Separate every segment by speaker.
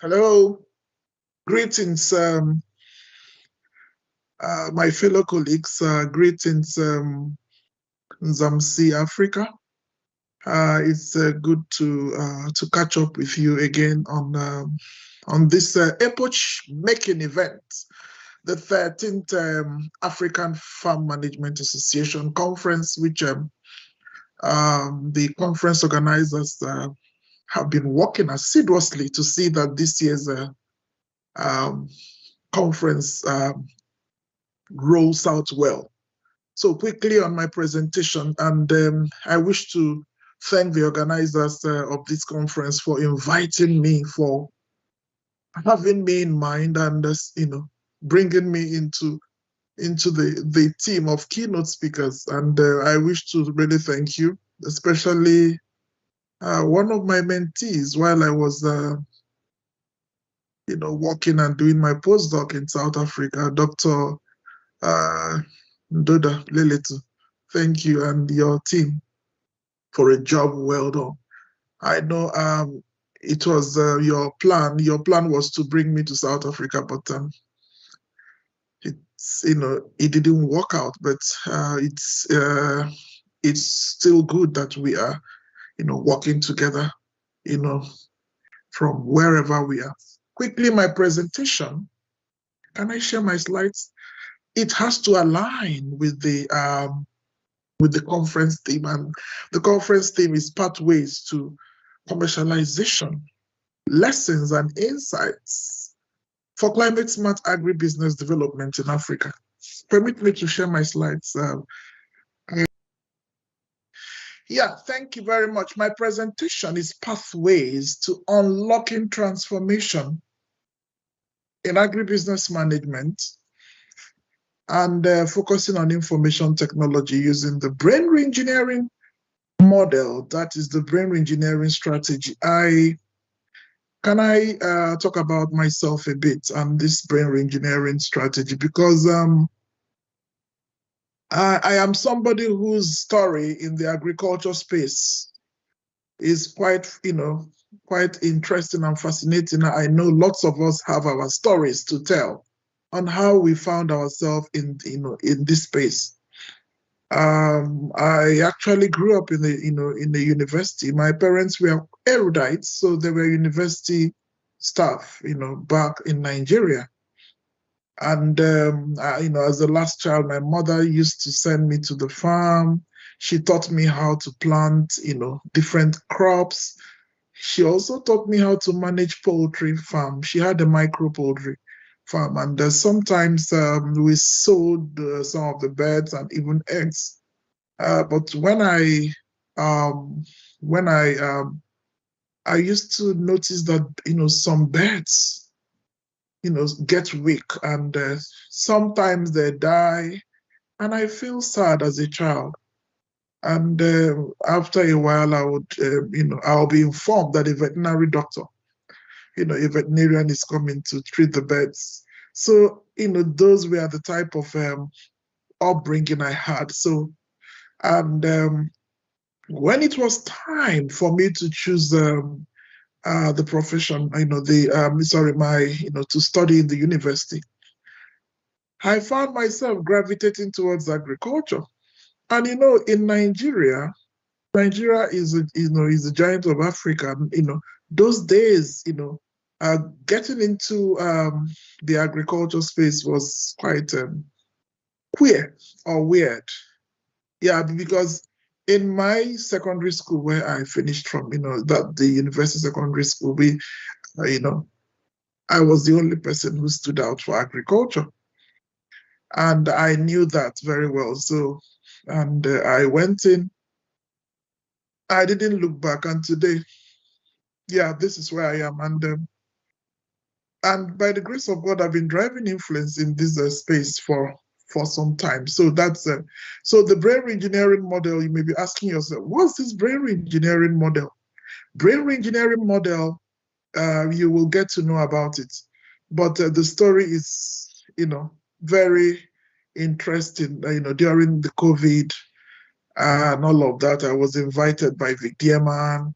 Speaker 1: Hello, greetings, my fellow colleagues. Greetings, Zamsi Africa. It's good to catch up with you again on this epoch-making event, the 13th African Farm Management Association conference, which the conference organizers have been working assiduously to see that this year's conference rolls out well. So quickly on my presentation, and I wish to thank the organizers of this conference for inviting me, for having me in mind, and bringing me into the team of keynote speakers. And I wish to really thank you, especially one of my mentees while I was working and doing my postdoc in South Africa, Dr. Ndoda Leletu. Thank you and your team for a job well done. I know it was your plan. Your plan was to bring me to South Africa, but it didn't work out. But it's still good that we are working together from wherever we are. Quickly, my presentation. Can I share my slides? It has to align with the conference theme, and the conference theme is Pathways to Commercialization, Lessons and Insights for Climate Smart Agribusiness Development in Africa. Permit me to share my slides. Yeah, thank you very much. My presentation is Pathways to Unlocking Transformation in Agribusiness Management, and focusing on information technology using the brain reengineering model. That is the brain reengineering strategy. Can I talk about myself a bit and this brain reengineering strategy? Because I am somebody whose story in the agriculture space is quite interesting and fascinating. I know lots of us have our stories to tell on how we found ourselves in this space. I actually grew up in the university. My parents were erudites, so they were university staff, back in Nigeria. And as the last child, my mother used to send me to the farm. She taught me how to plant, different crops. She also taught me how to manage poultry farm. She had a micro poultry farm, and sometimes we sold some of the birds and even eggs. But when I used to notice that some birds get weak, and sometimes they die, and I feel sad as a child. And after a while, I would I'll be informed that a veterinary doctor, a veterinarian is coming to treat the birds. So, those were the type of upbringing I had. So, and when it was time for me to choose the profession, to study in the university, I found myself gravitating towards agriculture. And, in Nigeria is a giant of Africa. Those days, getting into the agriculture space was quite queer or weird. Yeah, because in my secondary school where I finished from, the university secondary school, I was the only person who stood out for agriculture. And I knew that very well. So, and I went in. I didn't look back, and today, yeah, this is where I am. And by the grace of God, I've been driving influence in this space for some time. So that's so the brain reengineering model. You may be asking yourself, what's this brain reengineering model? Brain reengineering model, you will get to know about it, but the story is very interesting. During the COVID and all of that, I was invited by Vic Dieman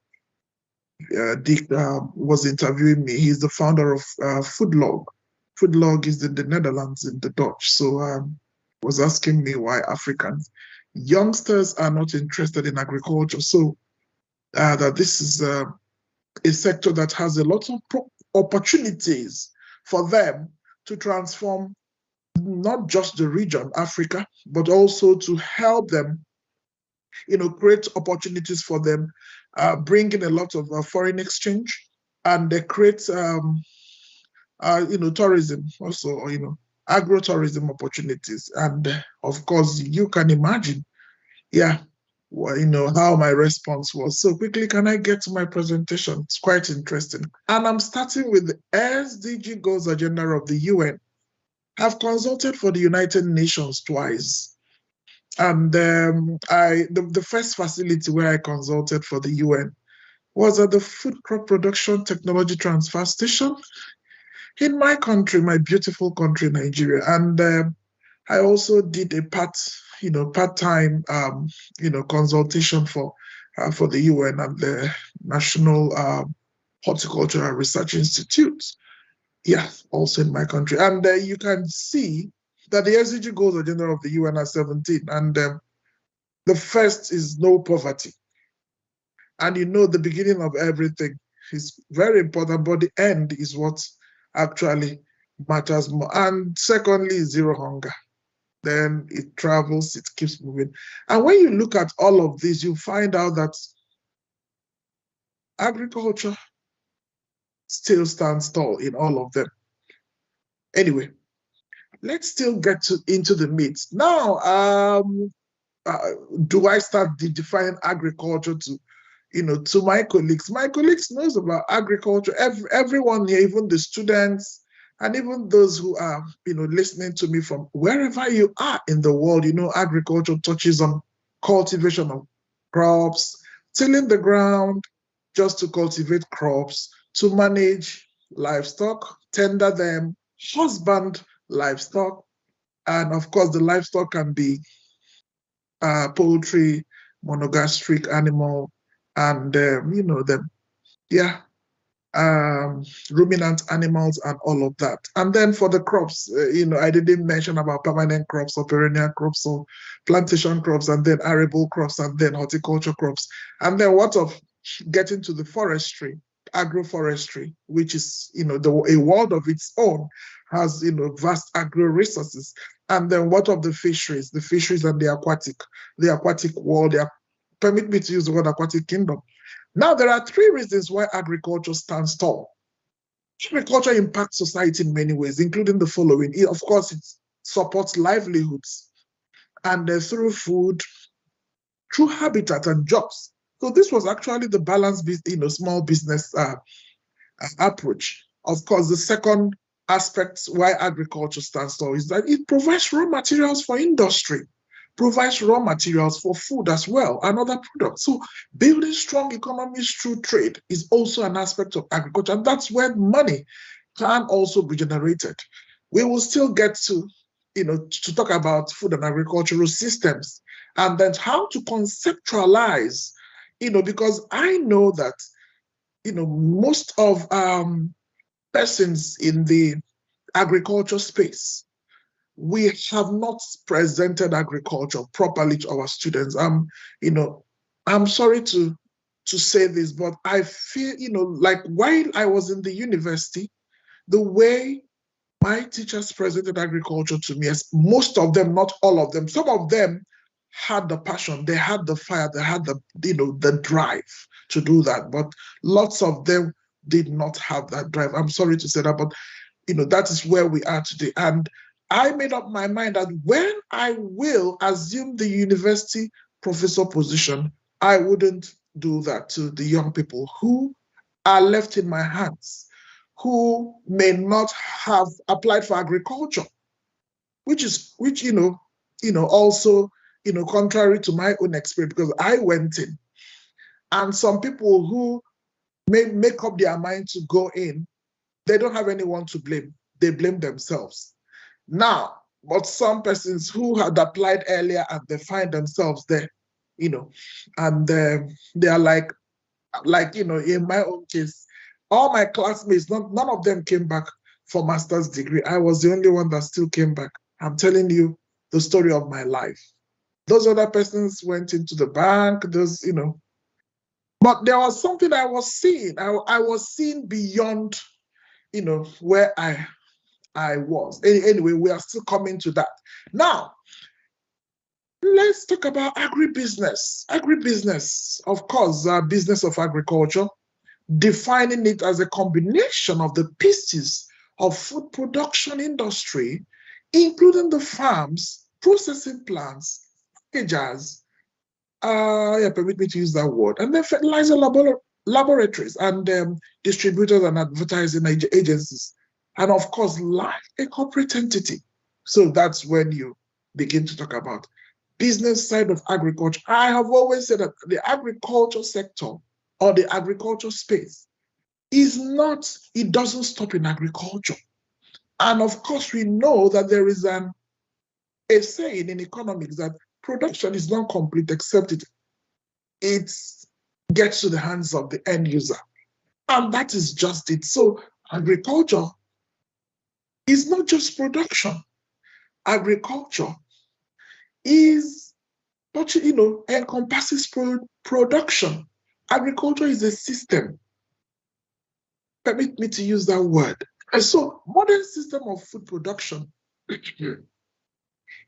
Speaker 1: Dick was interviewing me. He's the founder of Foodlog. Foodlog is in the Netherlands in the Dutch. So was asking me why Africans, youngsters are not interested in agriculture. So that this is a sector that has a lot of opportunities for them to transform not just the region, Africa, but also to help them, create opportunities for them, bring in a lot of foreign exchange, and they create, tourism also, or, agro-tourism opportunities. And of course, you can imagine, yeah, well, how my response was. So quickly, can I get to my presentation? It's quite interesting. And I'm starting with the SDG Goals Agenda of the UN. I've consulted for the United Nations twice. And the first facility where I consulted for the UN was at the Food Crop Production Technology Transfer Station in my country, my beautiful country, Nigeria. And I also did a part-time, consultation for the UN and the National Horticultural Research Institute. Yeah, also in my country. And you can see that the SDG goals agenda of the UN are 17. And the first is no poverty. And the beginning of everything is very important, but the end is what actually matters more. And secondly, zero hunger. Then it travels, it keeps moving. And when you look at all of this, you find out that agriculture still stands tall in all of them. Anyway, let's still get into the meat. Now, do I start defining agriculture to my colleagues? My colleagues knows about agriculture. Everyone here, even the students, and even those who are, listening to me from wherever you are in the world, agriculture touches on cultivation of crops, tilling the ground just to cultivate crops, to manage livestock, tender them, husband livestock, and of course the livestock can be poultry, monogastric animal, and ruminant animals and all of that. And then for the crops, I didn't mention about permanent crops or perennial crops or plantation crops, and then arable crops, and then horticulture crops. And then what of getting to the forestry, agroforestry, which is, a world of its own, has, vast agro resources. And then what of the fisheries and the aquatic world, permit me to use the word aquatic kingdom. Now, there are three reasons why agriculture stands tall. Agriculture impacts society in many ways, including the following. Of course, it supports livelihoods, and through food, through habitat and jobs. So this was actually the balanced, small business approach. Of course, the second aspect why agriculture stands tall is that it provides raw materials for industry, provides raw materials for food as well, and other products. So building strong economies through trade is also an aspect of agriculture, and that's where money can also be generated. We will still get to talk about food and agricultural systems, and then how to conceptualize, because I know that, most of persons in the agriculture space, we have not presented agriculture properly to our students. I'm sorry to say this, but I feel, like while I was in the university, the way my teachers presented agriculture to me, as most of them, not all of them, some of them had the passion, they had the fire, they had the drive to do that, but lots of them did not have that drive. I'm sorry to say that, but that is where we are today. And I made up my mind that when I will assume the university professor position, I wouldn't do that to the young people who are left in my hands, who may not have applied for agriculture, which also, contrary to my own experience, because I went in, and some people who may make up their mind to go in, they don't have anyone to blame. They blame themselves. Now, but some persons who had applied earlier and they find themselves there, and they are like, Like, in my own case, all my classmates, none of them came back for master's degree. I was the only one that still came back. I'm telling you the story of my life. Those other persons went into the bank, but there was something I was seeing. I was seeing beyond, where I was. Anyway, we are still coming to that. Now, let's talk about agribusiness. Agribusiness, of course, business of agriculture, defining it as a combination of the pieces of food production industry, including the farms, processing plants, packagers, permit me to use that word, and then fertilizer laboratories and distributors and advertising agencies, and of course, like a corporate entity. So that's when you begin to talk about business side of agriculture. I have always said that the agriculture sector or the agriculture space is not, it doesn't stop in agriculture. And of course, we know that there is a saying in economics that production is not complete except it gets to the hands of the end user. And that is just it. So agriculture is not just production. Agriculture is, encompasses production. Agriculture is a system. Permit me to use that word. And so modern system of food production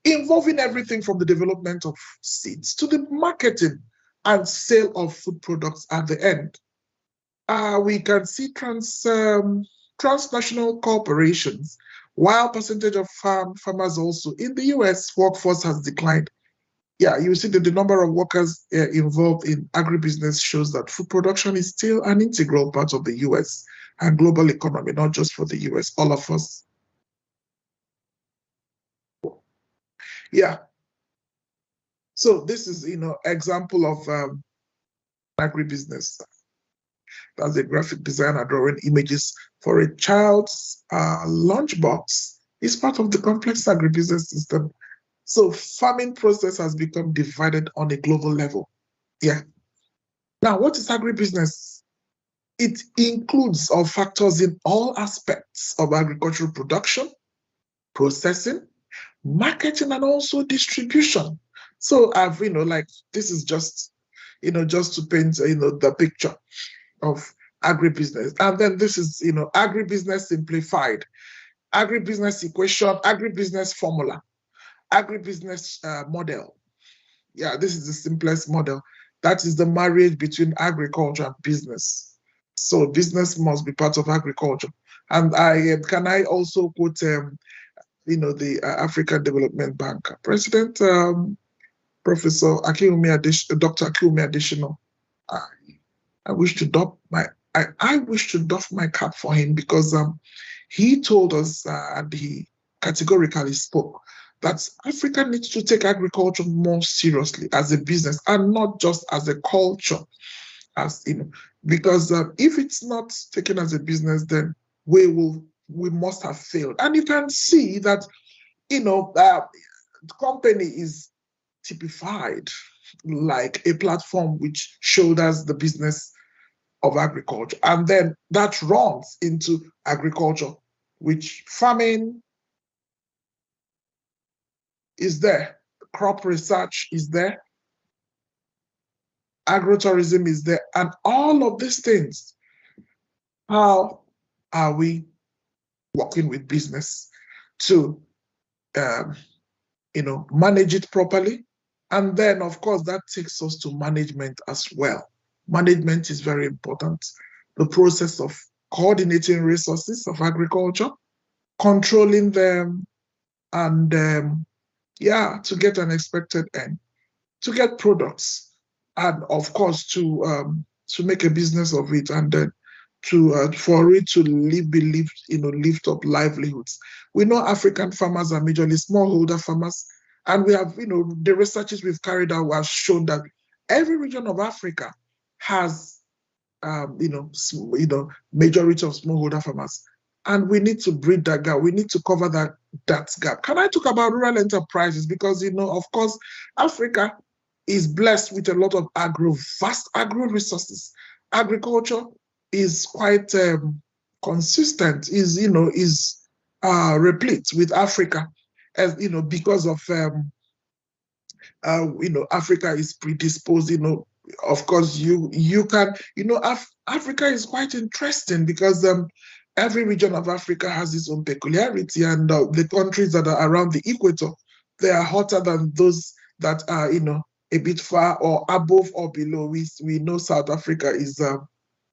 Speaker 1: involving everything from the development of seeds to the marketing and sale of food products at the end. We can see transnational corporations, while percentage of farmers also in the US workforce has declined. Yeah, you see that the number of workers involved in agribusiness shows that food production is still an integral part of the US and global economy, not just for the US, all of us. Yeah. So this is, example of agribusiness. That's a graphic designer drawing images for a child's lunchbox. It's part of the complex agribusiness system. So farming process has become divided on a global level. Yeah. Now, what is agribusiness? It includes or factors in all aspects of agricultural production, processing, marketing, and also distribution. So I've, this is just, just to paint, the picture of agribusiness. And then this is, agribusiness simplified, agribusiness equation, agribusiness formula, agribusiness model. Yeah, this is the simplest model. That is the marriage between agriculture and business. So business must be part of agriculture. And can I also quote, the African Development Bank President, Professor Dr. Akiwumi Adesina. I wish to doff my cap for him because he told us and he categorically spoke that Africa needs to take agriculture more seriously as a business and not just as a culture, because if it's not taken as a business, then we must have failed. And you can see that, the company is typified like a platform which shoulders the business of agriculture. And then that runs into agriculture, which farming is there, crop research is there, agrotourism is there, and all of these things. How are we working with business to, manage it properly? And then, of course, that takes us to management as well. Management is very important. The process of coordinating resources of agriculture, controlling them, and to get an expected end, to get products, and of course to make a business of it, and then for it to lift up livelihoods. We know African farmers are majorly smallholder farmers, and we have, the researches we've carried out have shown that every region of Africa has, majority of smallholder farmers. And we need to bridge that gap. We need to cover that gap. Can I talk about rural enterprises? Because, of course, Africa is blessed with a lot of vast agro resources. agriculture is quite consistent, is replete with Africa, as because of Africa is predisposed. Of course, you can, Africa is quite interesting because every region of Africa has its own peculiarity, and the countries that are around the equator, they are hotter than those that are, a bit far or above or below. We know South Africa is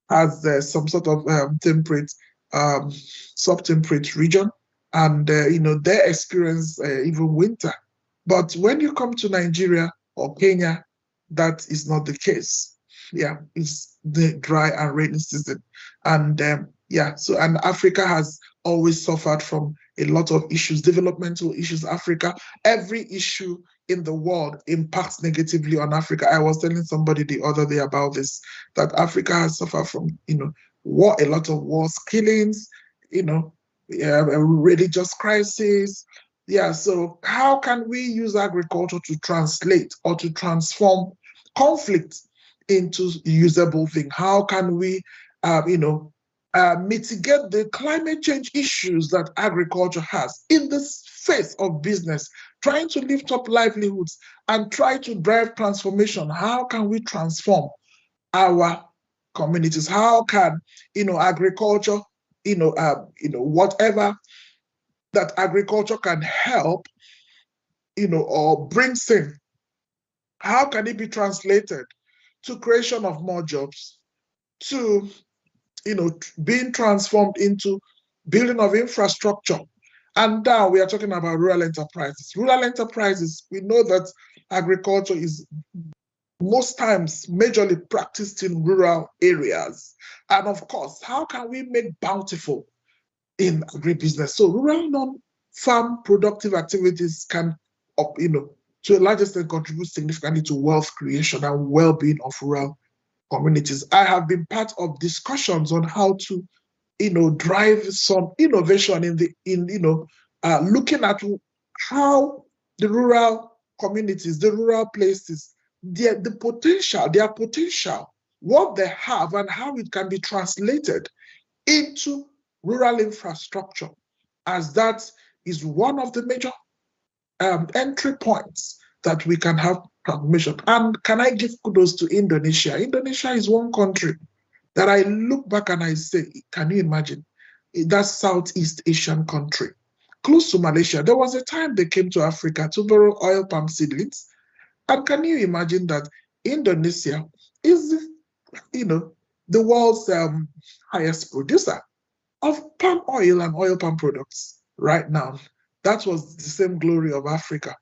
Speaker 1: has some sort of temperate, subtemperate region, and they experience even winter. But when you come to Nigeria or Kenya, that is not the case. Yeah, it's the dry and rainy season, and and Africa has always suffered from a lot of issues, developmental issues. Africa, every issue in the world impacts negatively on Africa. I was telling somebody the other day about this, that Africa has suffered from, war, a lot of wars, killings, religious crisis. Yeah, so how can we use agriculture to translate or to transform conflict into usable thing? How can we, mitigate the climate change issues that agriculture has in the face of business, trying to lift up livelihoods and try to drive transformation? How can we transform our communities? How can, agriculture, whatever that agriculture can help, or brings in, how can it be translated to creation of more jobs, to, being transformed into building of infrastructure? And now we are talking about rural enterprises. Rural enterprises, we know that agriculture is most times majorly practiced in rural areas. And of course, how can we make bountiful in agribusiness? So rural non-farm productive activities can, to a large extent, contribute significantly to wealth creation and well-being of rural communities. I have been part of discussions on how to, drive some innovation looking at how the rural communities, the rural places, their potential, what they have, and how it can be translated into rural infrastructure, as that is one of the major entry points that we can have transformation. And can I give kudos to Indonesia? Indonesia is one country that I look back and I say, can you imagine? That Southeast Asian country, close to Malaysia. There was a time they came to Africa to borrow oil palm seedlings. And can you imagine that Indonesia is, the world's highest producer of palm oil and oil palm products right now? That was the same glory of Africa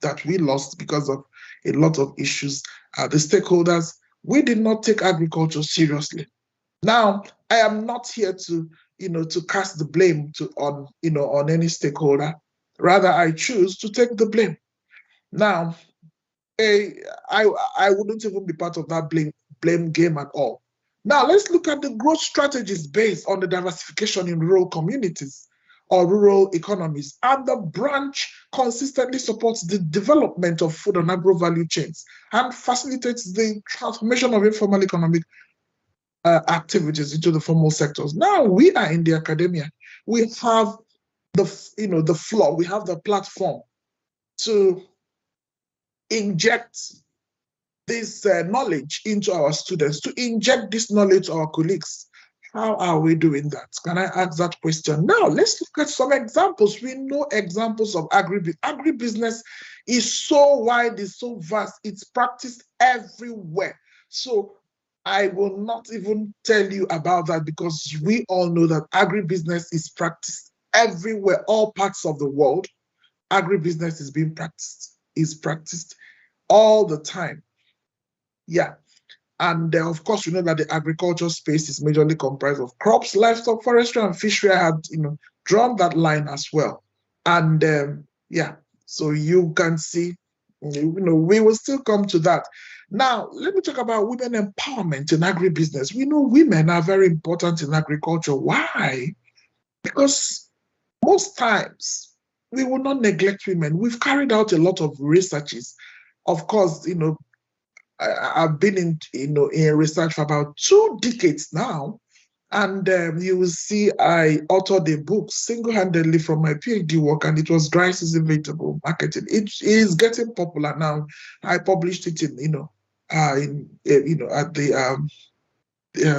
Speaker 1: that we lost because of a lot of issues. The stakeholders, we did not take agriculture seriously. Now, I am not here to, to cast the blame on any stakeholder. Rather, I choose to take the blame. Now, I wouldn't even be part of that blame game at all. Now, let's look at the growth strategies based on the diversification in rural communities or rural economies. And the branch consistently supports the development of food and agro value chains and facilitates the transformation of informal economic activities into the formal sectors. Now we are in the academia. We have the floor, we have the platform to inject this knowledge into our students, to inject this knowledge to our colleagues. How are we doing that? Can I ask that question? Now, let's look at some examples. We know examples of agribusiness. Agribusiness is so wide, it's so vast, it's practiced everywhere. So I will not even tell you about that, because we all know that agribusiness is practiced everywhere, all parts of the world. Agribusiness is practiced all the time. Yeah. And of course, we know that the agriculture space is majorly comprised of crops, livestock, forestry, and fishery. I had, drawn that line as well. And so you can see, we will still come to that. Now, let me talk about women empowerment in agribusiness. We know women are very important in agriculture. Why? Because most times we will not neglect women. We've carried out a lot of researches. Of course, I've been in research for about 2 decades now. And you will see I authored a book single-handedly from my PhD work, and it was dry season vegetable marketing. It is getting popular now. I published it at the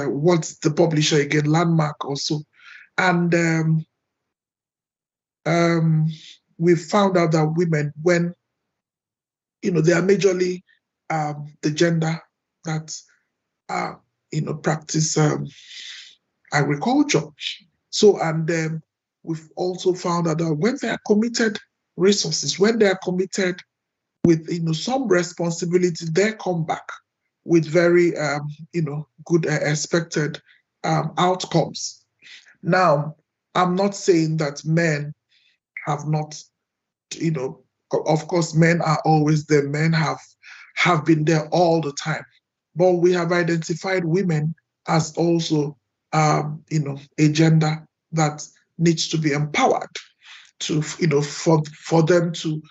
Speaker 1: what's the publisher again, Landmark also, and we found out that women, when they are majorly the gender that practice agriculture. So, and we've also found out that when they are committed resources, when they are committed with some responsibility, they come back with very good expected outcomes. Now, I'm not saying that men have not, of course, men are always there. Men have been there all the time, but we have identified women as also a gender that needs to be empowered to for them to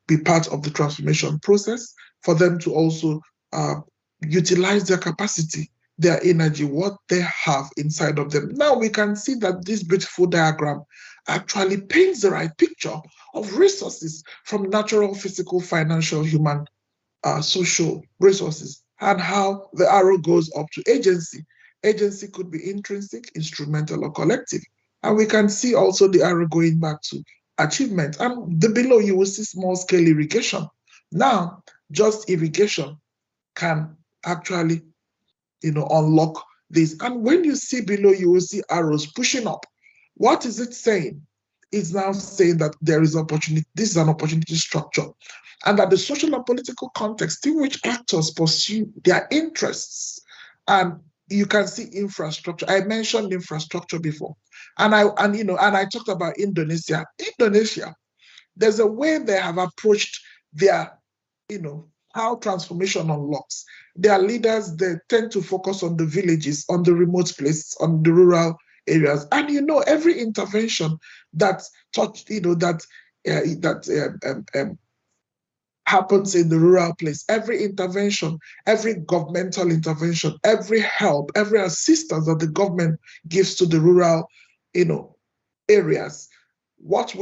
Speaker 1: be part of the transformation process, for them to also utilize their capacity, their energy, what they have inside of them. Now we can see that this beautiful diagram actually paints the right picture of resources from natural, physical, financial, human, social resources, and how the arrow goes up to agency. Agency could be intrinsic, instrumental, or collective. And we can see also the arrow going back to achievement. And below you will see small-scale irrigation. Now, just irrigation can actually, unlock this. And when you see below, you will see arrows pushing up. What is it saying? It's now saying that there is opportunity. This is an opportunity structure, and that the social and political context in which actors pursue their interests. And you can see infrastructure. I mentioned infrastructure before, and I talked about Indonesia. Indonesia, there's a way they have approached their, how transformation unlocks. Their leaders, they tend to focus on the villages, on the remote places, on the rural areas, and every intervention that happens in the rural place, every intervention, every governmental intervention, every help, every assistance that the government gives to the rural, areas, what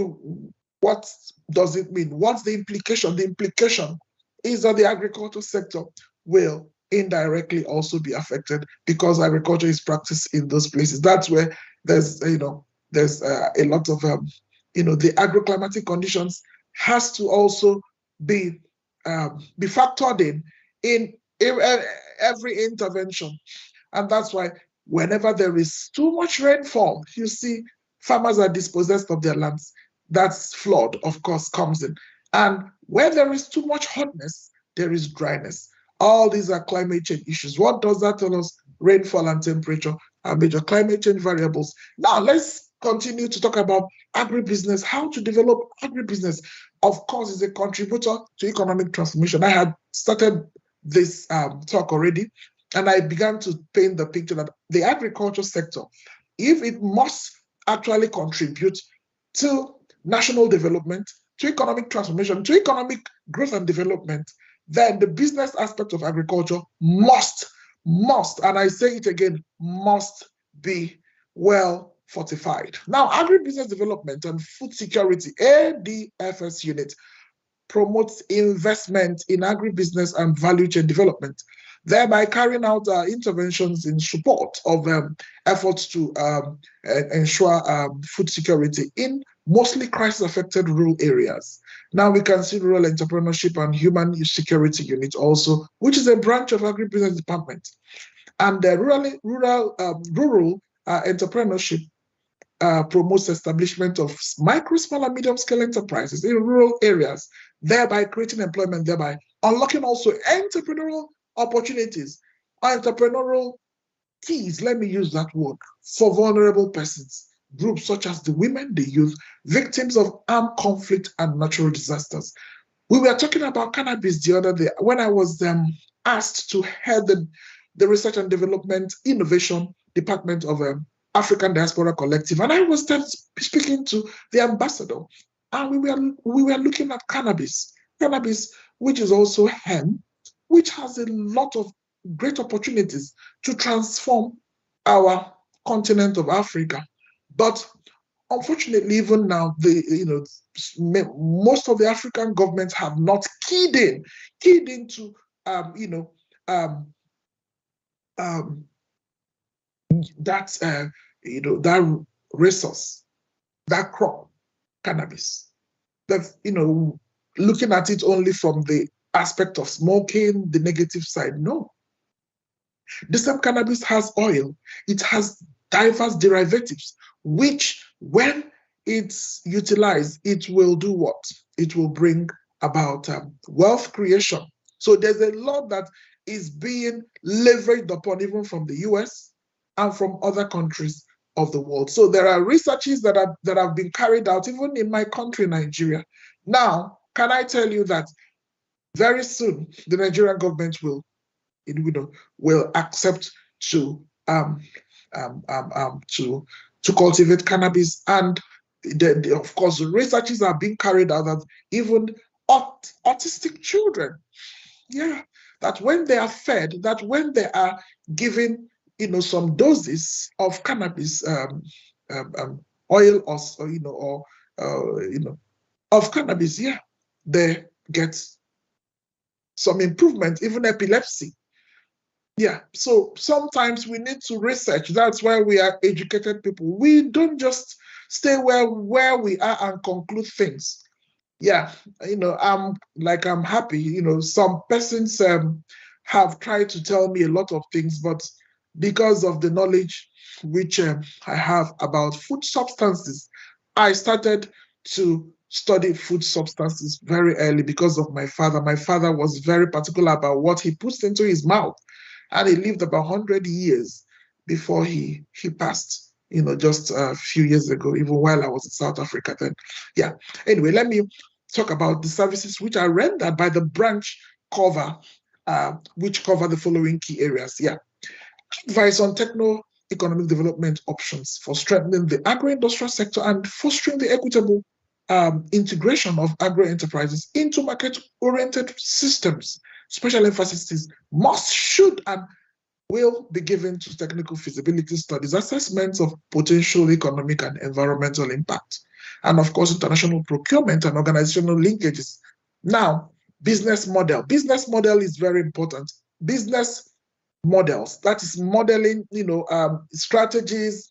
Speaker 1: does it mean? What's the implication? The implication is that the agricultural sector will indirectly also be affected because agriculture is practiced in those places. That's where there's a lot of the agroclimatic conditions has to also be factored in every intervention. And that's why whenever there is too much rainfall, you see farmers are dispossessed of their lands. That's flood, of course, comes in. And where there is too much hotness, there is dryness. All these are climate change issues. What does that tell us? Rainfall and temperature are major climate change variables. Now, let's continue to talk about agribusiness, how to develop agribusiness. Of course, is a contributor to economic transformation. I had started this talk already, and I began to paint the picture that the agriculture sector, if it must actually contribute to national development, to economic transformation, to economic growth and development, then the business aspect of agriculture must, and I say it again, must be well fortified. Now, agribusiness development and food security, ADFS unit, promotes investment in agribusiness and value chain development, thereby carrying out interventions in support of efforts to ensure food security in mostly crisis-affected rural areas. Now we can see rural entrepreneurship and human security unit also, which is a branch of agribusiness department. And the rural entrepreneurship promotes establishment of micro, small, and medium-scale enterprises in rural areas, thereby creating employment, thereby unlocking also entrepreneurial opportunities, entrepreneurial keys, let me use that word, for vulnerable persons, groups such as the women, the youth, victims of armed conflict and natural disasters. We were talking about cannabis the other day when I was asked to head the Research and Development Innovation Department of African Diaspora Collective, and I was speaking to the ambassador, and we were looking at cannabis which is also hemp, which has a lot of great opportunities to transform our continent of Africa. But unfortunately, even now, most of the African governments have not keyed into um, that that resource, that crop, cannabis. That looking at it only from the aspect of smoking, the negative side. No, the same cannabis has oil. It has diverse derivatives, which when it's utilized, it will do what? It will bring about wealth creation. So there's a lot that is being leveraged upon even from the US and from other countries of the world. So there are researches that have been carried out even in my country, Nigeria. Now, can I tell you that very soon the Nigerian government will accept to cultivate cannabis, and of course researches are being carried out that even autistic children, that when they are fed, that when they are given some doses of cannabis oil or of cannabis, they get some improvement, even epilepsy. So sometimes we need to research. That's why we are educated people. We don't just stay where we are and conclude things. I'm happy. Some persons have tried to tell me a lot of things, but because of the knowledge which I have about food substances, I started to study food substances very early because of my father. My father was very particular about what he puts into his mouth, and he lived about 100 years before he passed, just a few years ago, even while I was in South Africa then. Anyway, let me talk about the services which are rendered by the branch cover, which cover the following key areas. Advice on techno-economic development options for strengthening the agro-industrial sector and fostering the equitable integration of agro-enterprises into market-oriented systems. Special emphasis must, should, and will be given to technical feasibility studies, assessments of potential economic and environmental impact, and of course, international procurement and organizational linkages. Now, business model. Business model is very important. Business models, that is modeling, strategies,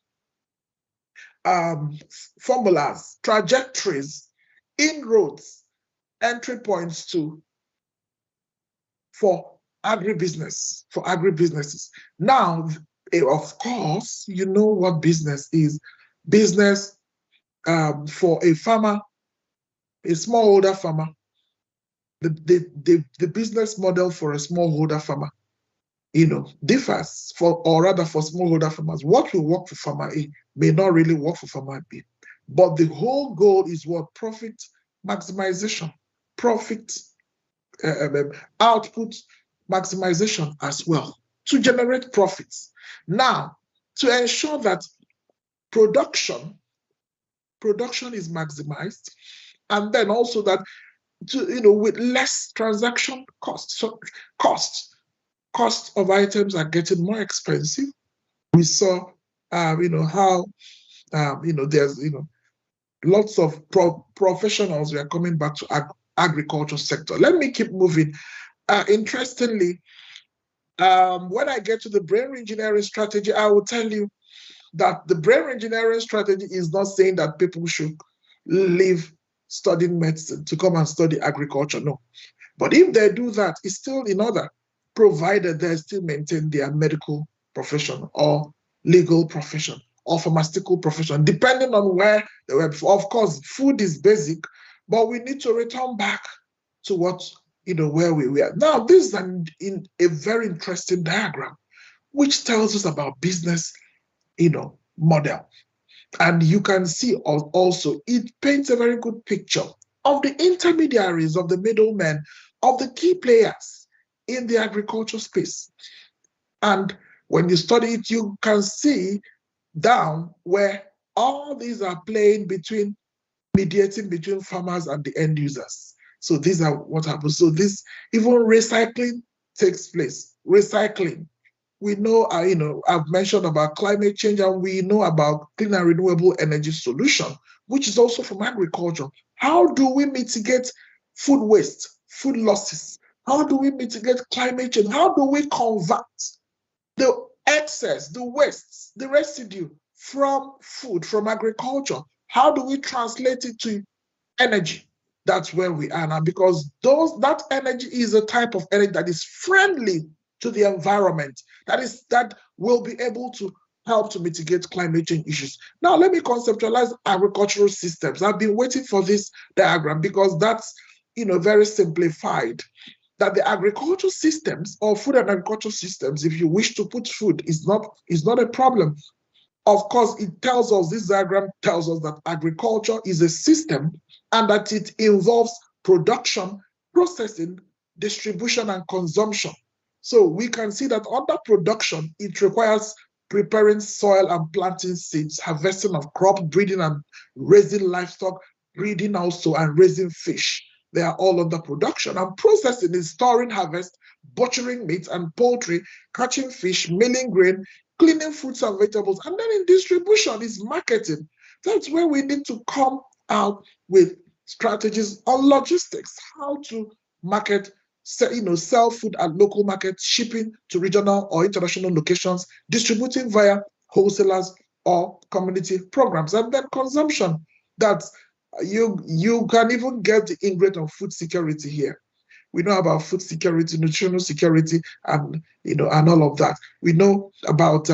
Speaker 1: formulas, trajectories, inroads, entry points for agribusinesses. Now, of course, you know what business is. Business for a farmer, a smallholder farmer, the business model for a smallholder farmer, differs for smallholder farmers. What will work for farmer A may not really work for farmer B. But the whole goal is what? Profit maximization, profit output maximization as well, to generate profits. Now, to ensure that production is maximized, and then also that with less transaction costs. So cost of items are getting more expensive. We saw how there's lots of professionals who are coming back to agriculture sector. Let me keep moving. Interestingly, when I get to the brain engineering strategy, I will tell you that the brain engineering strategy is not saying that people should leave studying medicine to come and study agriculture. No. But if they do that, it's still in order, provided they still maintain their medical profession or legal profession or pharmaceutical profession, depending on where they were before. Of course, food is basic, but we need to return back to what, where we were. Now, this is in a very interesting diagram, which tells us about business, model. And you can see also, it paints a very good picture of the intermediaries, of the middlemen, of the key players in the agriculture space. And when you study it, you can see down where all these are playing mediating between farmers and the end users. So these are what happens. So this, even recycling takes place. Recycling. We know, I've mentioned about climate change, and we know about clean and renewable energy solution, which is also from agriculture. How do we mitigate food waste, food losses? How do we mitigate climate change? How do we convert the excess, the wastes, the residue from food, from agriculture? How do we translate it to energy? That's where we are now, because that energy is a type of energy that is friendly to the environment, that will be able to help to mitigate climate change issues. Now, let me conceptualize agricultural systems. I've been waiting for this diagram because that's very simplified. That the agricultural systems, or food and agricultural systems, if you wish to put food, is not a problem. Of course, this diagram tells us that agriculture is a system, and that it involves production, processing, distribution, and consumption. So we can see that under production, it requires preparing soil and planting seeds, harvesting of crop, breeding and raising livestock, breeding also and raising fish. They are all under production. And processing is storing, harvest, butchering meat and poultry, catching fish, milling grain, cleaning fruits and vegetables. And then in distribution is marketing. That's where we need to come out with strategies on logistics, how to market, sell food at local markets, shipping to regional or international locations, distributing via wholesalers or community programs. And then consumption, that's you can even get the ingredient of food security here. We know about food security, nutritional security, and and all of that. We know about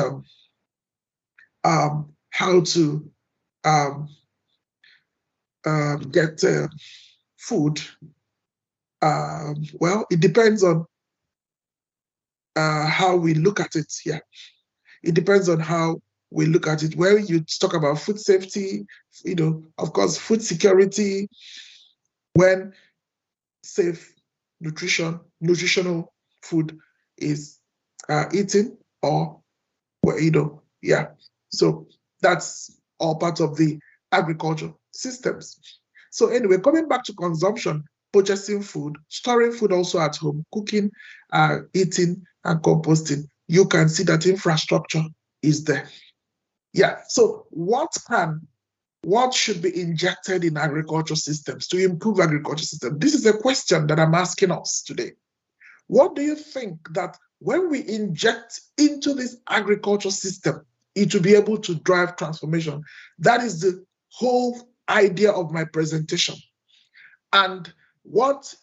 Speaker 1: how to get food. Well, it depends on how we look at it here. It depends on how we look at it. Where you talk about food safety, of course, food security, when safe nutritional food is eaten, or yeah. So that's all part of the agriculture systems. So anyway, coming back to consumption, purchasing food, storing food also at home, cooking, eating, and composting, you can see that infrastructure is there. Yeah, so what should be injected in agriculture systems to improve agriculture systems? This is a question that I'm asking us today. What do you think that when we inject into this agriculture system, it will be able to drive transformation? That is the whole idea of my presentation. And what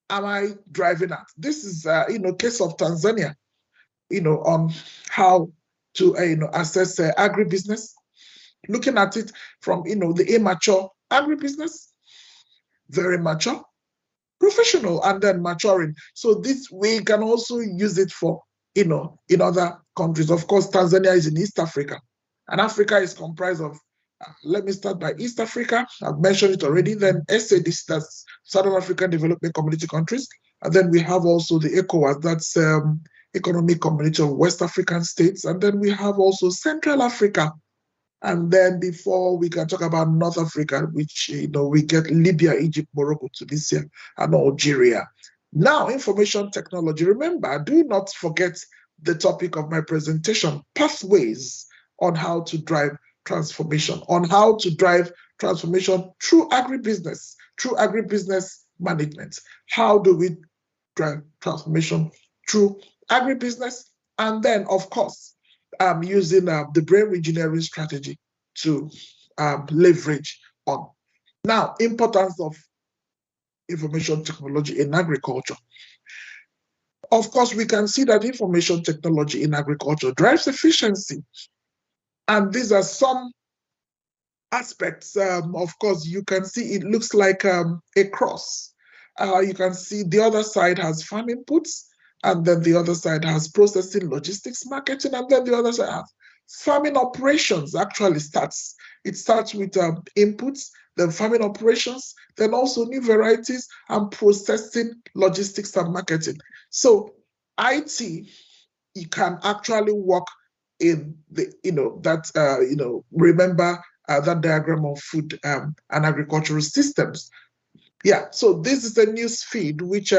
Speaker 1: am I driving at? This is, case of Tanzania, on how to, assess agribusiness, looking at it from, the immature agribusiness, very mature, professional, and then maturing. So this, we can also use it for, in other countries. Of course, Tanzania is in East Africa, and Africa is comprised of, let me start by East Africa. I've mentioned it already. Then SADC, that's Southern African Development Community countries. And then we have also the ECOWAS, that's Economic Community of West African States. And then we have also Central Africa. And then before we can talk about North Africa, which, we get Libya, Egypt, Morocco, Tunisia, and Algeria. Now, information technology. Remember, do not forget the topic of my presentation, pathways on how to drive transformation, through agribusiness, through agribusiness management. How do we drive transformation through agribusiness? And then, of course, using the brain engineering strategy to leverage on. Now, importance of information technology in agriculture. Of course, we can see that information technology in agriculture drives efficiency. And these are some aspects. Of course, you can see it looks like a cross. You can see the other side has farm inputs, and then the other side has processing, logistics, marketing, and then the other side has farming operations. Actually starts with inputs, then farming operations, then also new varieties, and processing, logistics, and marketing. So IT, you can actually work in the, remember that diagram of food and agricultural systems. Yeah, so this is a news feed which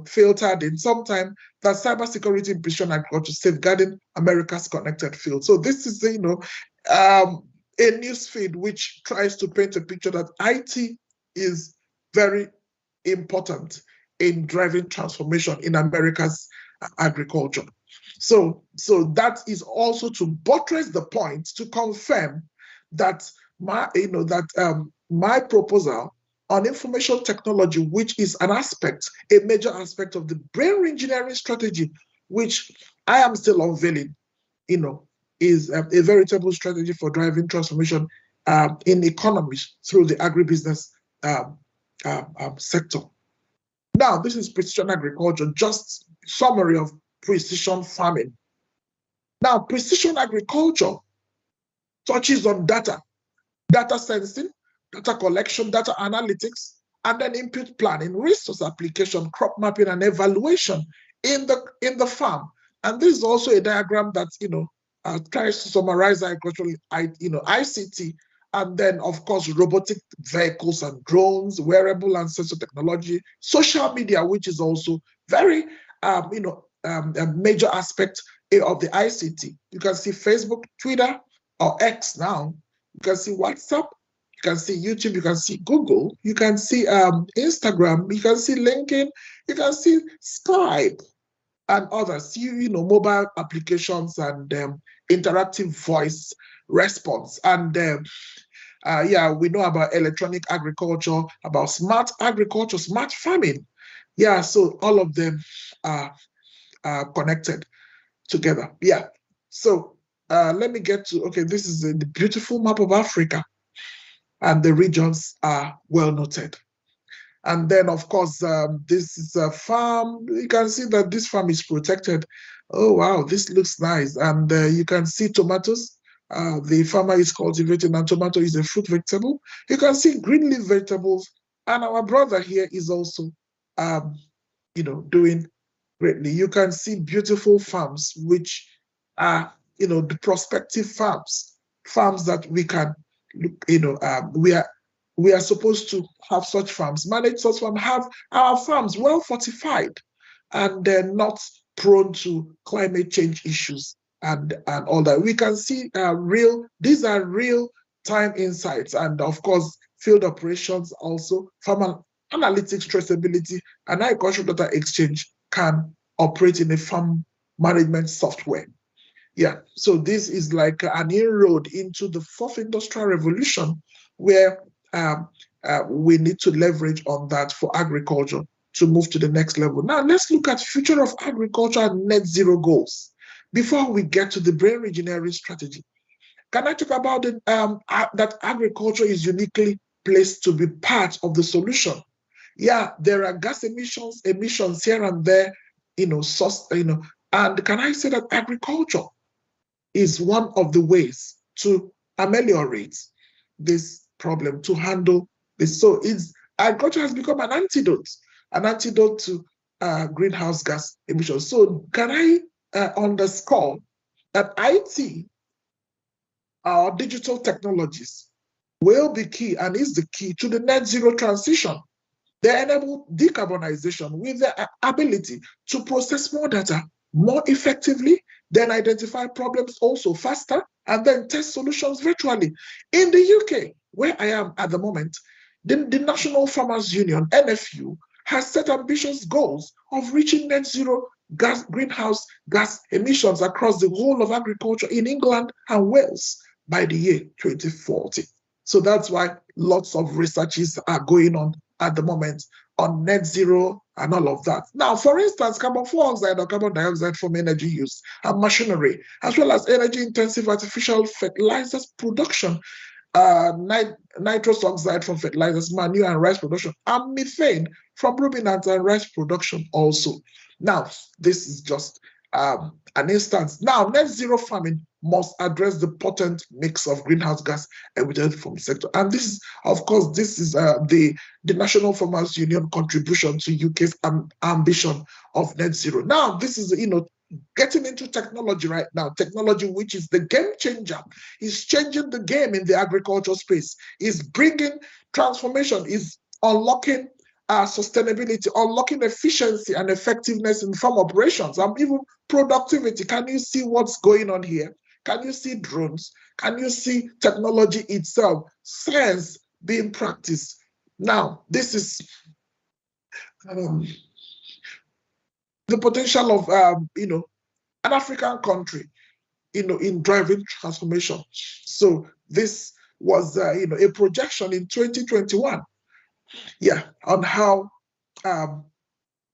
Speaker 1: filtered in sometime that cybersecurity in precision agriculture safeguarding America's connected field. So this is a news feed which tries to paint a picture that IT is very important in driving transformation in America's agriculture. So that is also to buttress the point to confirm that my proposal on information technology, which is a major aspect of the brain engineering strategy, which I am still unveiling, is a veritable strategy for driving transformation in economies through the agribusiness sector. Now, this is precision agriculture, just summary of precision farming. Now, precision agriculture touches on data sensing, data collection, data analytics, and then input planning, resource application, crop mapping, and evaluation in the farm. And this is also a diagram that tries to summarize agricultural ICT, and then of course robotic vehicles and drones, wearable and sensor technology, social media, which is also very a major aspect of the ICT. You can see Facebook, Twitter, or X now. You can see WhatsApp, you can see YouTube, you can see Google, you can see Instagram, you can see LinkedIn, you can see Skype and others. Mobile applications and interactive voice response. And we know about electronic agriculture, about smart agriculture, smart farming. Yeah, so all of them are connected together. Yeah, so let me get to, okay, this is the beautiful map of Africa, and the regions are well noted. And then, of course, this is a farm. You can see that this farm is protected. Oh, wow, this looks nice. And you can see tomatoes. The farmer is cultivating, and tomato is a fruit vegetable. You can see green leaf vegetables. And our brother here is also, doing greatly. You can see beautiful farms, which are, the prospective farms that we can, we are supposed to have such farms, manage such farms, have our farms well fortified, and they're not prone to climate change issues and all that. We can see these are real time insights, and of course, field operations also, farm analytics, traceability, and agricultural data exchange can operate in a farm management software. Yeah, so this is like an inroad into the fourth industrial revolution, where we need to leverage on that for agriculture to move to the next level. Now, let's look at future of agriculture and net zero goals before we get to the brain engineering strategy. Can I talk about that agriculture is uniquely placed to be part of the solution? Yeah, there are gas emissions here and there, and can I say that agriculture is one of the ways to ameliorate this problem, to handle this. So agriculture has become an antidote to greenhouse gas emissions. So can I underscore that IT, our digital technologies, will be key and is the key to the net zero transition. They enable decarbonization with the ability to process more data more effectively, then identify problems also faster, and then test solutions virtually. In the UK, where I am at the moment, the National Farmers Union, NFU, has set ambitious goals of reaching net zero greenhouse gas emissions across the whole of agriculture in England and Wales by the year 2040. So that's why lots of researches are going on at the moment on net zero and all of that. Now, for instance, carbon dioxide or carbon dioxide from energy use and machinery, as well as energy-intensive artificial fertilizers production, nitrous oxide from fertilizers, manure and rice production, and methane from ruminant and rice production also. Now, this is just an instance. Now, net zero farming must address the potent mix of greenhouse gas emitted from the sector. And this is, of course, the National Farmers Union contribution to UK's ambition of net zero. Now, this is, getting into technology right now, technology which is the game changer, is changing the game in the agricultural space, is bringing transformation, is unlocking sustainability, unlocking efficiency and effectiveness in farm operations, and even productivity. Can you see what's going on here? Can you see drones? Can you see technology itself, science being practiced? Now, this is the potential of an African country, in driving transformation. So this was a projection in 2021, on how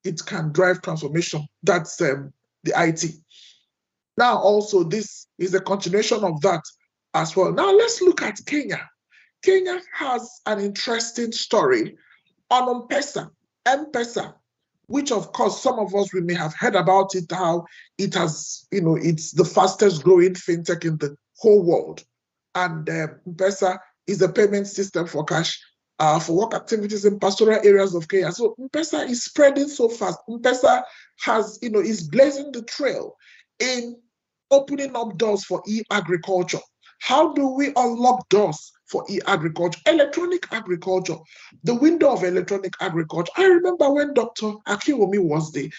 Speaker 1: it can drive transformation. That's the IT. Now, also, this is a continuation of that as well. Now, let's look at Kenya. Kenya has an interesting story on M-Pesa, which of course some of us, we may have heard about it, how it has, it's the fastest growing fintech in the whole world. And M-Pesa is a payment system for cash for work activities in pastoral areas of Kenya. So M-Pesa is spreading so fast. M-Pesa has, is blazing the trail in opening up doors for e-agriculture. How do we unlock doors for e-agriculture? Electronic agriculture, the window of electronic agriculture. I remember when Dr. Akiwumi was the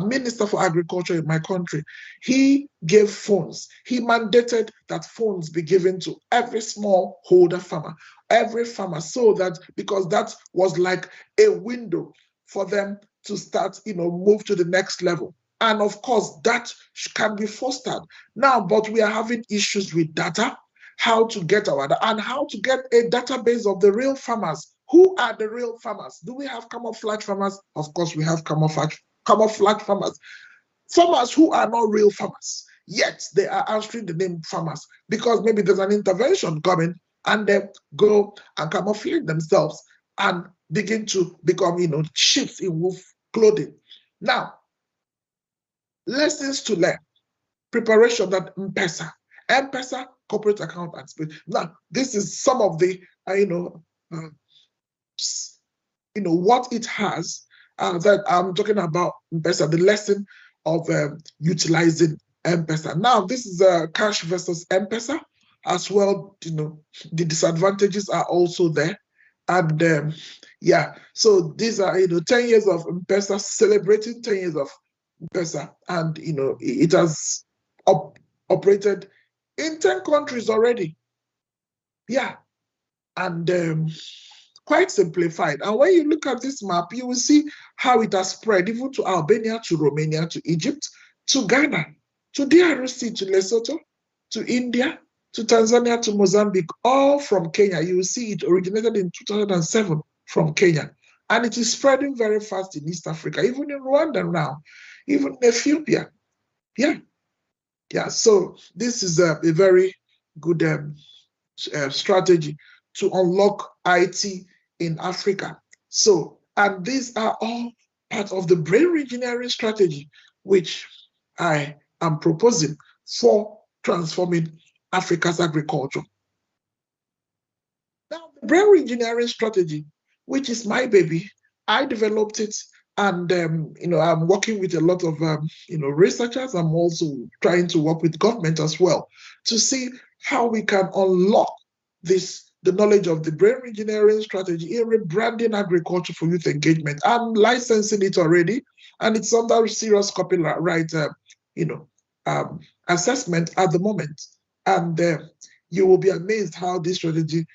Speaker 1: Minister for Agriculture in my country, he gave phones. He mandated that phones be given to every smallholder farmer, every farmer, so that, because that was like a window for them to start, move to the next level. And of course, that can be fostered now, but we are having issues with data, how to get our data, and how to get a database of the real farmers. Who are the real farmers? Do we have camouflage farmers? Of course, we have camouflage farmers. Farmers who are not real farmers, yet they are answering the name farmers because maybe there's an intervention coming and they go and camouflage themselves and begin to become, sheep in wolf clothing. Now, lessons to learn. Preparation that M-Pesa, corporate account and spirit. Now, this is some of the, what it has that I'm talking about M-Pesa, the lesson of utilizing M-Pesa. Now, this is cash versus M-Pesa as well. The disadvantages are also there. And so these are, 10 years of M-Pesa, celebrating 10 years of M-Pesa, and it has operated in 10 countries already. And quite simplified. And when you look at this map, you will see how it has spread even to Albania, to Romania, to Egypt, to Ghana, to DRC, to Lesotho, to India, to Tanzania, to Mozambique, all from Kenya. You will see it originated in 2007 from Kenya. And it is spreading very fast in East Africa, even in Rwanda now, even in Ethiopia. So this is a very good strategy to unlock IT in Africa. So, and these are all part of the brain engineering strategy, which I am proposing for transforming Africa's agriculture. Now, the brain engineering strategy, which is my baby, I developed it. And, I'm working with a lot of, researchers. I'm also trying to work with government as well to see how we can unlock the knowledge of the brain engineering strategy in rebranding agriculture for youth engagement. I'm licensing it already, and it's under serious copyright, assessment at the moment. And you will be amazed how this strategy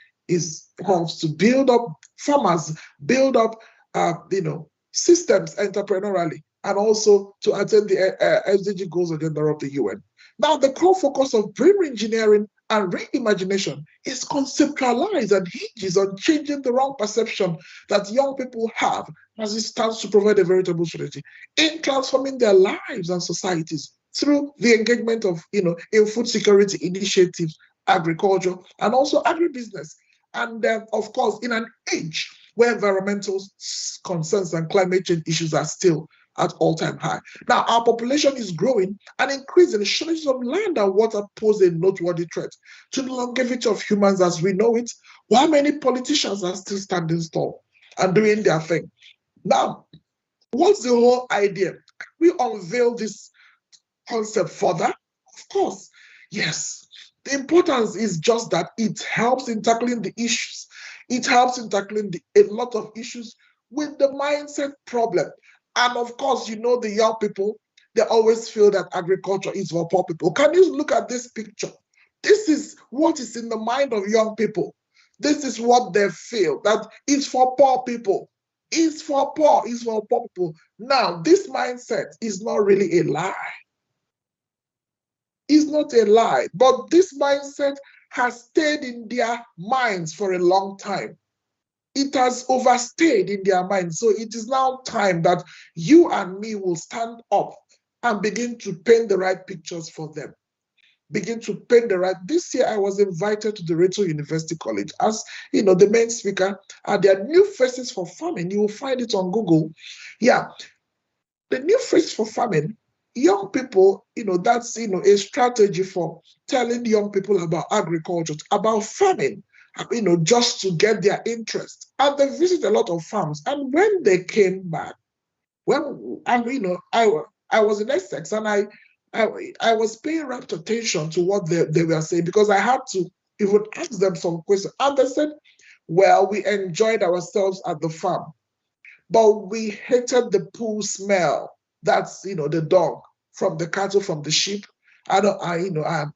Speaker 1: helps to build up farmers, build up, systems entrepreneurially, and also to attain the SDG goals agenda of the UN. Now, the core focus of brain engineering and reimagination is conceptualized and hinges on changing the wrong perception that young people have as it stands to provide a veritable strategy in transforming their lives and societies through the engagement of, in food security initiatives, agriculture, and also agribusiness. And of course, in an age where environmental concerns and climate change issues are still at all-time high. Now, our population is growing and increasing. Shortages of land and water pose a noteworthy threat to the longevity of humans as we know it, while many politicians are still standing tall and doing their thing. Now, what's the whole idea? Can we unveil this concept further? Of course, yes. The importance is just that it helps in tackling the issues It helps in tackling a lot of issues with the mindset problem. And of course, the young people, they always feel that agriculture is for poor people. Can you look at this picture? This is what is in the mind of young people. This is what they feel, that it's for poor people. It's for poor people. Now, this mindset is not really a lie. It's not a lie, but this mindset has stayed in their minds for a long time. It has overstayed in their minds. So it is now time that you and me will stand up and begin to paint the right pictures for them. Begin to paint the right. This year, I was invited to the Rachel University College as the main speaker at their new faces for farming. You will find it on Google. Yeah, the new faces for farming. Young people, that's a strategy for telling young people about agriculture, about farming, just to get their interest. And they visit a lot of farms. And when they came back, I was in Essex, and I was paying rapt attention to what they were saying, because I had to even ask them some questions. And they said, well, we enjoyed ourselves at the farm, but we hated the poo smell. That's, the dog, from the cattle, from the sheep, and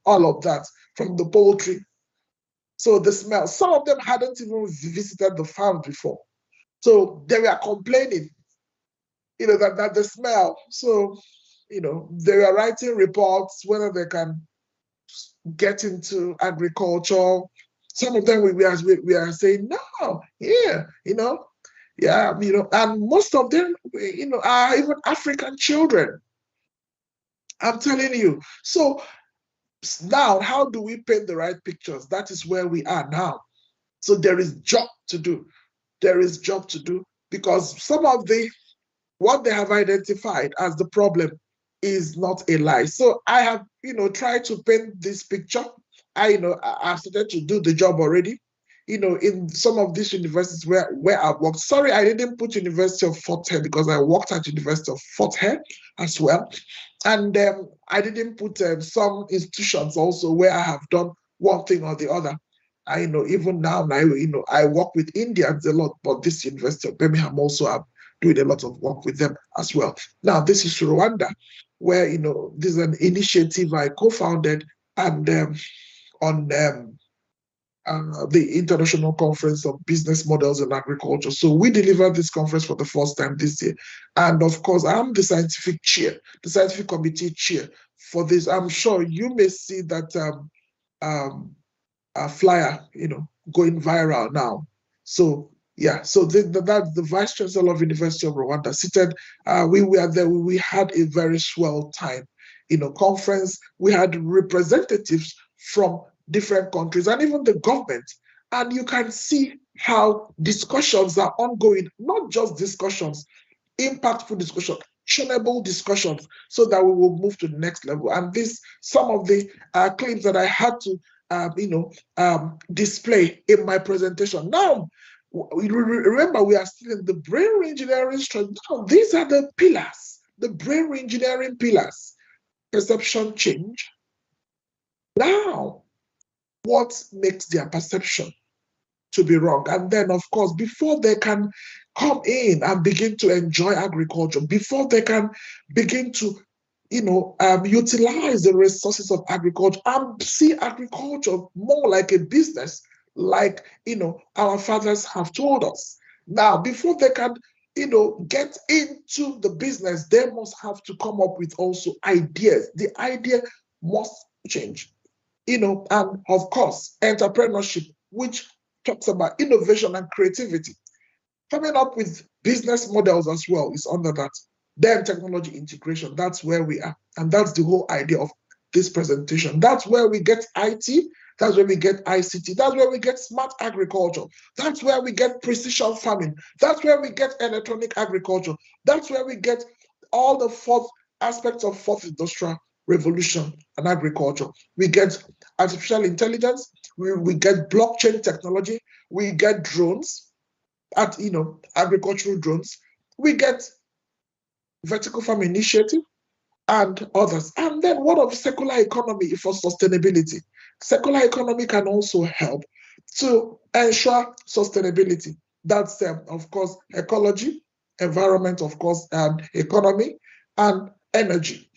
Speaker 1: all of that, from the poultry. So the smell, some of them hadn't even visited the farm before. So they were complaining, that the smell. So, they were writing reports whether they can get into agriculture. Some of them we are saying, no, yeah, yeah, and most of them, are even African children. I'm telling you. So now, how do we paint the right pictures? That is where we are now. So there is job to do. There is job to do, because some of what they have identified as the problem is not a lie. So I have, tried to paint this picture. I've started to do the job already. In some of these universities where I've worked. Sorry, I didn't put University of Fort Hare, because I worked at University of Fort Hare as well. And I didn't put some institutions also where I have done one thing or the other. Even now, I work with Indians a lot, but this University of Birmingham also, I'm doing a lot of work with them as well. Now, this is Rwanda, where, this is an initiative I co-founded, and on the International Conference of Business Models in Agriculture. So we delivered this conference for the first time this year. And of course, I'm the scientific chair, the scientific committee chair for this. I'm sure you may see that flyer, going viral now. So yeah, so that's the Vice Chancellor of University of Rwanda seated. We were there. We had a very swell time, conference. We had representatives from different countries and even the government. And you can see how discussions are ongoing, not just discussions, impactful discussion, actionable discussions, so that we will move to the next level. And some of the claims that I had to, display in my presentation. Now, remember, we are still in the brain reengineering strategy. Now, these are the pillars, the brain reengineering pillars. Perception change. Now, what makes their perception to be wrong? And then, of course, before they can come in and begin to enjoy agriculture, before they can begin to, utilize the resources of agriculture and see agriculture more like a business, like, our fathers have told us. Now, before they can, get into the business, they must have to come up with also ideas. The idea must change. And of course, entrepreneurship, which talks about innovation and creativity. Coming up with business models as well is under that. Then technology integration, that's where we are. And that's the whole idea of this presentation. That's where we get IT, that's where we get ICT, that's where we get smart agriculture, that's where we get precision farming, that's where we get electronic agriculture, that's where we get all the fourth aspects of fourth industrial revolution and agriculture. We get artificial intelligence, we get blockchain technology, we get drones, agricultural drones, we get vertical farm initiative and others. And then what of circular economy for sustainability? Circular economy can also help to ensure sustainability. That's, of course, ecology, environment, of course, and economy, and energy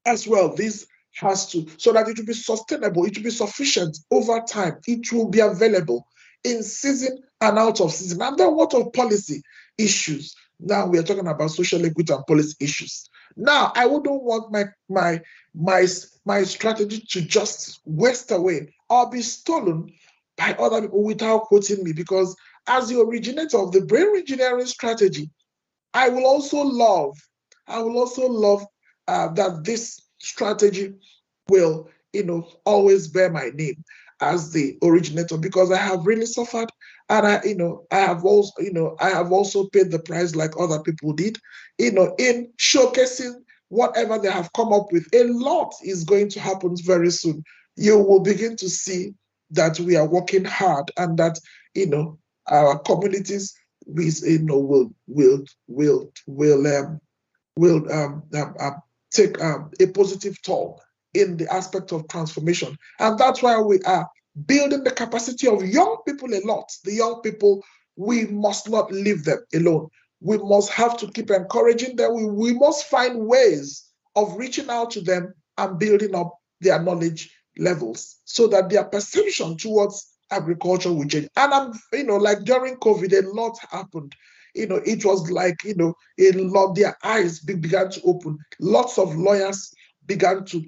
Speaker 1: as well. This has to, so that it will be sustainable, it will be sufficient over time, it will be available in season and out of season. And then what of policy issues? Now we are talking about social equity and policy issues. Now, I wouldn't want my strategy to just waste away or be stolen by other people without quoting me, because as the originator of the brain engineering strategy, I will also love, I will also love that this strategy will, always bear my name as the originator, because I have really suffered, and I have also paid the price like other people did, in showcasing whatever they have come up with. A lot is going to happen very soon. You will begin to see that we are working hard, and that, our communities, we, will take a positive toll in the aspect of transformation. And that's why we are building the capacity of young people a lot. The young people, we must not leave them alone. We must have to keep encouraging them. We must find ways of reaching out to them and building up their knowledge levels so that their perception towards agriculture will change. And like during COVID, a lot happened. It was like, a lot, their eyes began to open. Lots of lawyers began to,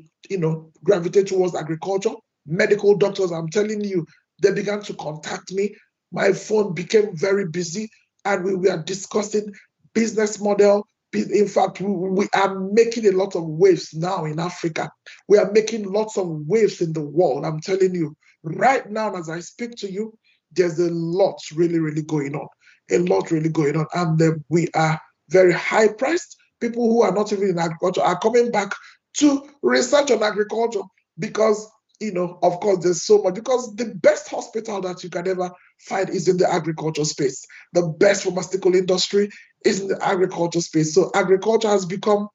Speaker 1: gravitate towards agriculture. Medical doctors, I'm telling you, they began to contact me. My phone became very busy, and we were discussing business model. In fact, we are making a lot of waves now in Africa. We are making lots of waves in the world. I'm telling you, right now, as I speak to you, there's a lot really, really going on. A lot really going on. And we are very high priced. People who are not even in agriculture are coming back to research on agriculture because, of course, there's so much. Because the best hospital that you can ever find is in the agriculture space. The best pharmaceutical industry is in the agriculture space. So agriculture has become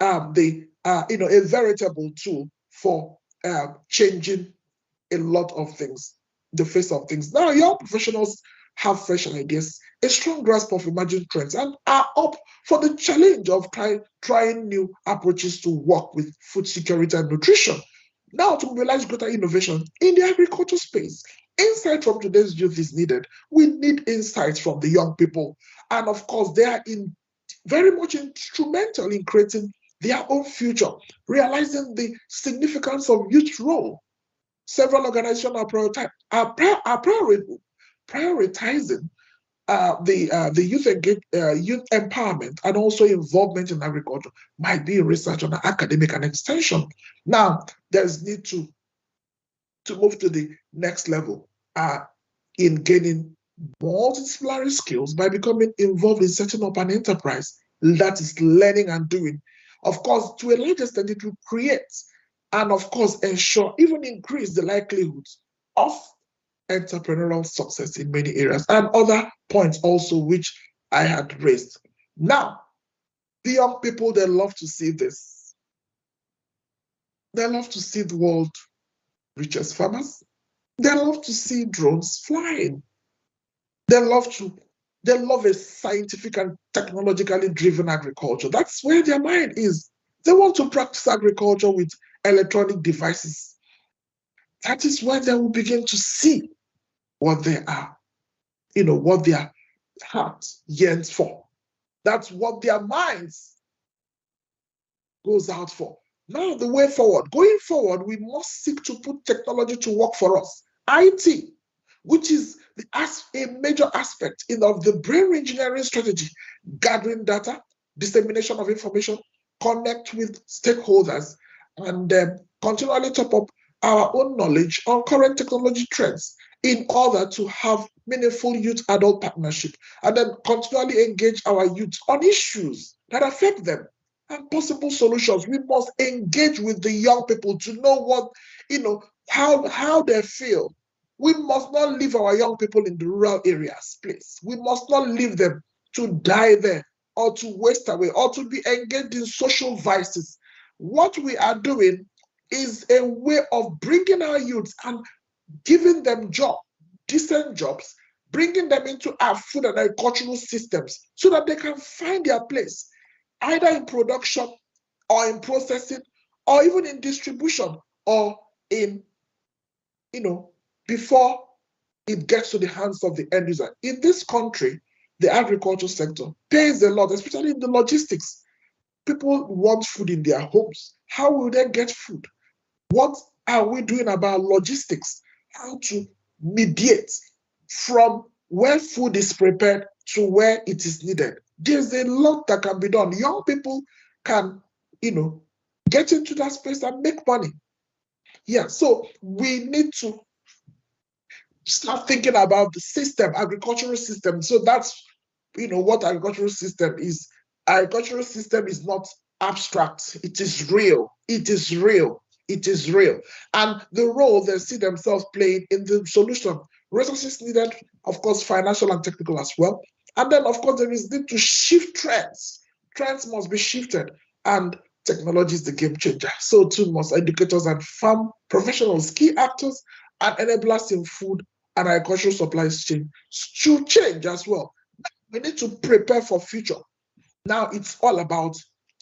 Speaker 1: a veritable tool for changing a lot of things, the face of things. Now, young professionals have fresh ideas, a strong grasp of emerging trends, and are up for the challenge of trying new approaches to work with food security and nutrition. Now, to mobilize greater innovation in the agriculture space, insight from today's youth is needed. We need insights from the young people. And of course, they are very much instrumental in creating their own future, realizing the significance of youth role. Several organizations are prioritizing the youth empowerment and also involvement in agriculture, might be research on academic and extension. Now, there's need to move to the next level in gaining multidisciplinary skills by becoming involved in setting up an enterprise that is learning and doing. Of course, to a large extent, it will create and, of course, ensure, even increase the likelihood of entrepreneurial success in many areas, and other points also which I had raised. Now, the young people, they love to see this. They love to see the world richest farmers. They love to see drones flying. They love a scientific and technologically driven agriculture. That's where their mind is. They want to practice agriculture with electronic devices. That is where they will begin to see what they are, what their heart yearns for. That's what their minds goes out for. Now, the way forward, going forward, we must seek to put technology to work for us. IT, which is a major aspect of the brain engineering strategy, gathering data, dissemination of information, connect with stakeholders, and continually top up our own knowledge on current technology trends in order to have meaningful youth-adult partnership, and then continually engage our youth on issues that affect them and possible solutions. We must engage with the young people to know what, how they feel. We must not leave our young people in the rural areas, please. We must not leave them to die there or to waste away or to be engaged in social vices. What we are doing is a way of bringing our youth and giving them job, decent jobs, bringing them into our food and agricultural systems so that they can find their place, either in production or in processing or even in distribution or in, before it gets to the hands of the end user. In this country, the agriculture sector pays a lot, especially in the logistics. People want food in their homes. How will they get food? What are we doing about logistics? How to mediate from where food is prepared to where it is needed? There's a lot that can be done. Young people can, get into that space and make money. Yeah, so we need to start thinking about the system, agricultural system. So that's, what agricultural system is. Agricultural system is not abstract. It is real. It is real. It is real. And the role they see themselves playing in the solution. Resources needed, of course, financial and technical as well. And then, of course, there is need to shift trends. Trends must be shifted. And technology is the game changer. So too must educators and farm professionals, key actors and enablers in food and agricultural supply chain should change as well. We need to prepare for future. Now it's all about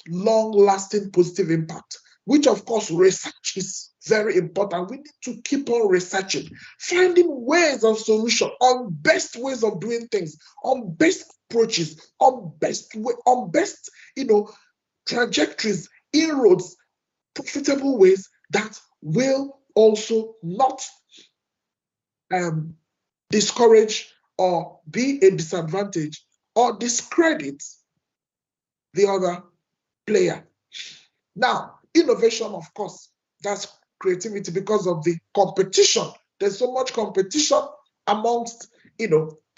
Speaker 1: long-lasting positive impact, which of course research is very important. We need to keep on researching, finding ways of solution, on best ways of doing things, on best approaches, on best trajectories, inroads, profitable ways that will also not discourage or be a disadvantage or discredit the other player. Now, innovation, of course, that's creativity because of the competition. There's so much competition amongst,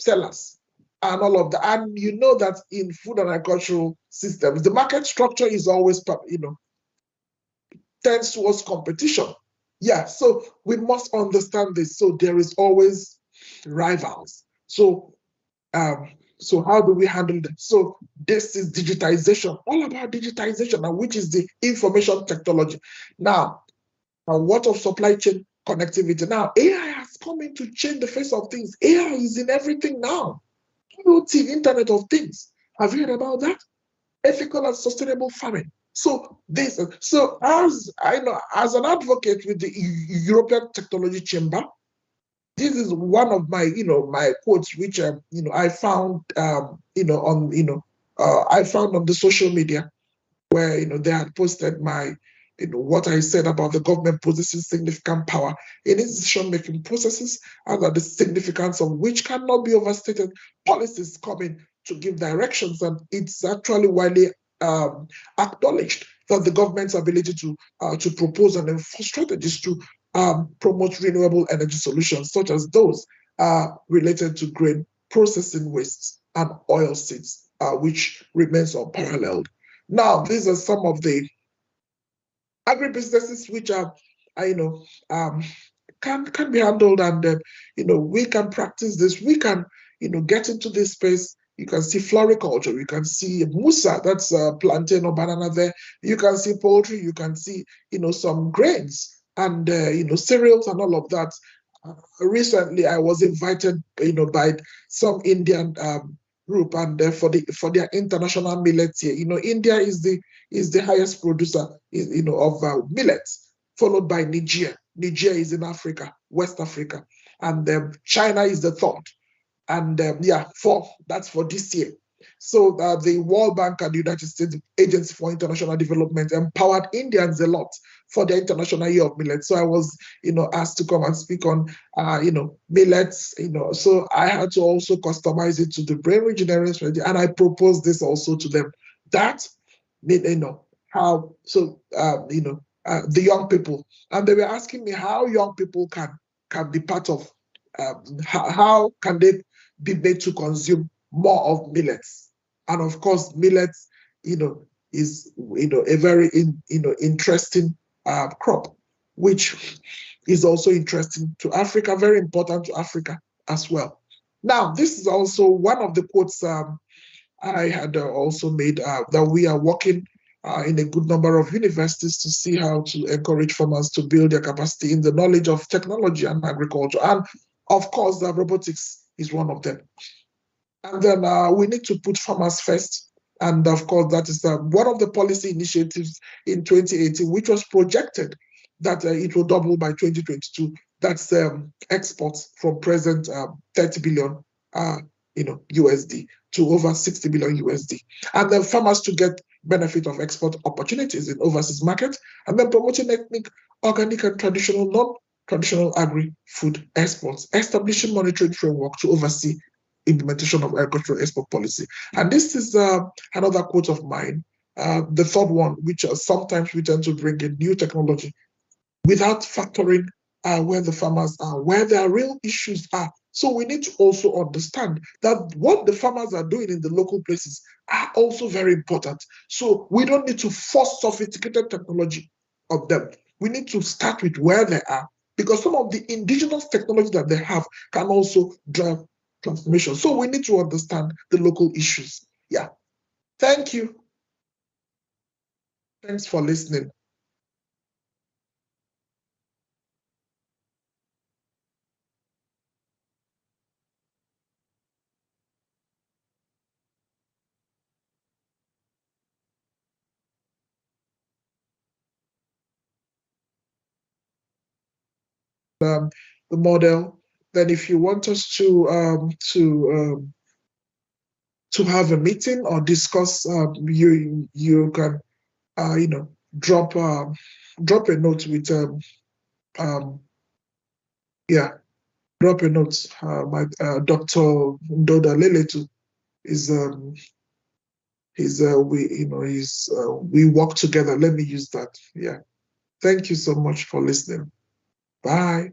Speaker 1: sellers and all of that. And you know that in food and agricultural systems, the market structure is always, tends towards competition. Yeah, so we must understand this. So there is always rivals. So how do we handle them? So this is digitization, all about digitization, and which is the information technology. Now, what of supply chain connectivity? Now, AI has come in to change the face of things. AI is in everything now. IoT, Internet of Things. Have you heard about that? Ethical and sustainable farming. So as I know, as an advocate with the European Technology Chamber, this is one of my, my quotes, which I found, I found on the social media, where they had posted my, what I said about the government possessing significant power in its decision-making processes, and that the significance of which cannot be overstated. Policies coming to give directions, and it's actually widely acknowledged that the government's ability to propose and enforce strategies to promote renewable energy solutions, such as those related to grain processing wastes and oil seeds, which remains unparalleled. Now, these are some of the agribusinesses which are, can be handled, and we can practice this. We can, get into this space. You can see floriculture, you can see musa, that's plantain or banana there. You can see poultry, you can see, some grains and, cereals and all of that. Recently, I was invited, by some Indian group, and for their international millets here. India is the highest producer, of millets, followed by Nigeria. Nigeria is in Africa, West Africa, and China is the third. And that's for this year. So the World Bank and the United States Agency for International Development empowered Indians a lot for the International Year of Millets. So I was, asked to come and speak on, millets, so I had to also customize it to the brain regeneration strategy. And I proposed this also to them, that, how, so, the young people, and they were asking me how young people can be part of, how can they be made to consume more of millets. And of course, millets, is, a very, interesting crop, which is also interesting to Africa, very important to Africa as well. Now, this is also one of the quotes I had also made, that we are working in a good number of universities to see how to encourage farmers to build their capacity in the knowledge of technology and agriculture. And Of course, the robotics is one of them. And then we need to put farmers first. And of course, that is one of the policy initiatives in 2018, which was projected that it will double by 2022. That's exports from present 30 billion USD to over 60 billion USD. And then farmers to get benefit of export opportunities in overseas markets, and then promoting ethnic, organic, and traditional, non-traditional agri-food exports, establishing monitoring framework to oversee implementation of agricultural export policy. And this is another quote of mine, the third one, which sometimes we tend to bring in new technology without factoring where the farmers are, where their real issues are. So we need to also understand that what the farmers are doing in the local places are also very important. So we don't need to force sophisticated technology of them. We need to start with where they are, because some of the indigenous technology that they have can also drive transformation. So we need to understand the local issues. Yeah. Thank you. Thanks for listening. The model. Then if you want us to have a meeting or discuss, you can drop drop a note with yeah, drop a note. My Dr. Ndoda Leletu is we work together. Let me use that. Yeah. Thank you so much for listening. Bye.